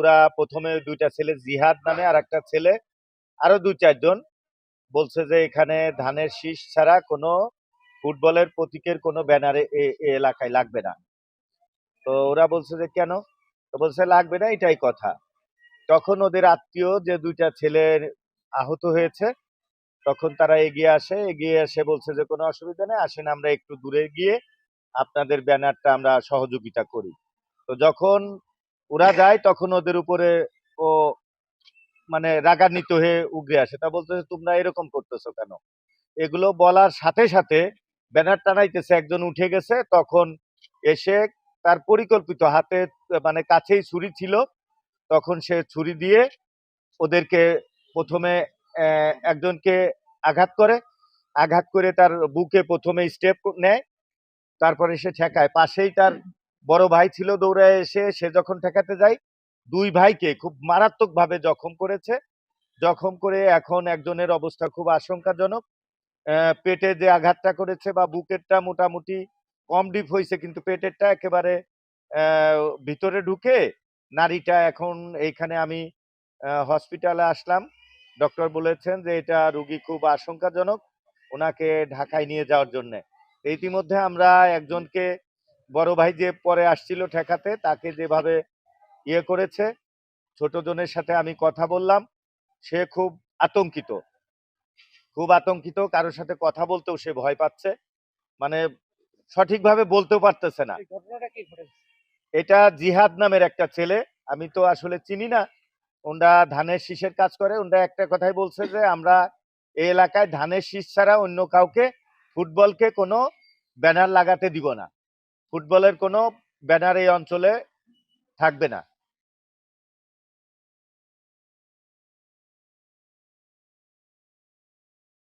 ওরা প্রথমে দুইটা ছেলে, জিহাদ নামে আর একটা ছেলে, আরো 2-4 জন বলছে যে এখানে ধানের শীষ ছাড়া কোনো ফুটবলের প্রতীকের কোনো ব্যানারে এলাকায় লাগবে না। তো ওরা বলছে যে কেন? তো বলছে লাগবে না, এটাই কথা। তখন ওদের আত্মীয় যে দুইটা ছেলের আহত হয়েছে, তখন তারা এগিয়ে এসে বলছে যে কোনো অসুবিধা নেই, আসেন আমরা একটু দূরে গিয়ে আপনাদের ব্যানারটা আমরা সহযোগিতা করি। তো যখন ওরা যায় তখন ওদের উপরে ও মানে রাগান্বিত হয়ে উগরে আসে। তা বলতেছে তোমরা এরকম করতেছো কেন? এগুলো বলার সাথে সাথে ব্যানার টানাইতেছে, একজন উঠে গেছে, তখন এসে তার পরিকল্পিত হাতে মানে কাছেই ছুরি ছিল, তখন সে ছুরি দিয়ে ওদেরকে প্রথমে একজনকে আঘাত করে তার বুকে প্রথমে স্টেপ নেয়, তারপরে সে ঠেকায়। পাশেই তার বড় ভাই ছিল, দৌড়ায় এসে সে যখন ঠেকাতে যায়, দুই ভাইকে খুব মারাত্মক ভাবে জখম করেছে। জখম করে এখন একজনের অবস্থা খুব আশঙ্কাজনক। পেটে যে আঘাতটা করেছে বা বুকেরটা মোটামুটি কম ডিপ হয়েছে, কিন্তু পেটেরটা একেবারে ভিতরে ঢুকে নাড়িটা এখন এইখানে আমি হসপিটালে আসলাম। ডক্টর বলেছেন যে এটা রুগী খুব আশঙ্কাজনক, ওনাকে ঢাকায় নিয়ে যাওয়ার জন্য। ইতিমধ্যে আমরা একজনকে, বড় ভাই যে পরে আসছিল ঠেকাতে, তাকে যেভাবে ইয়ে করেছে, ছোট জনের সাথে আমি কথা বললাম, সে খুব আতঙ্কিত, কারোর সাথে কথা বলতেও সে ভয় পাচ্ছে, মানে সঠিকভাবে বলতেও পারতেছে না। এটা জিহাদ নামের একটা ছেলে, আমি তো আসলে চিনি না। ওনরা ধানের শীষের কাজ করে। ওনরা একটা কথাই বলছে যে আমরা এই এলাকায় ধানের শীষ ছাড়া অন্য কাউকে, ফুটবলকে কোনো ব্যানার লাগাতে দিব না, ফুটবলের কোনো ব্যানার এই অঞ্চলে থাকবে না।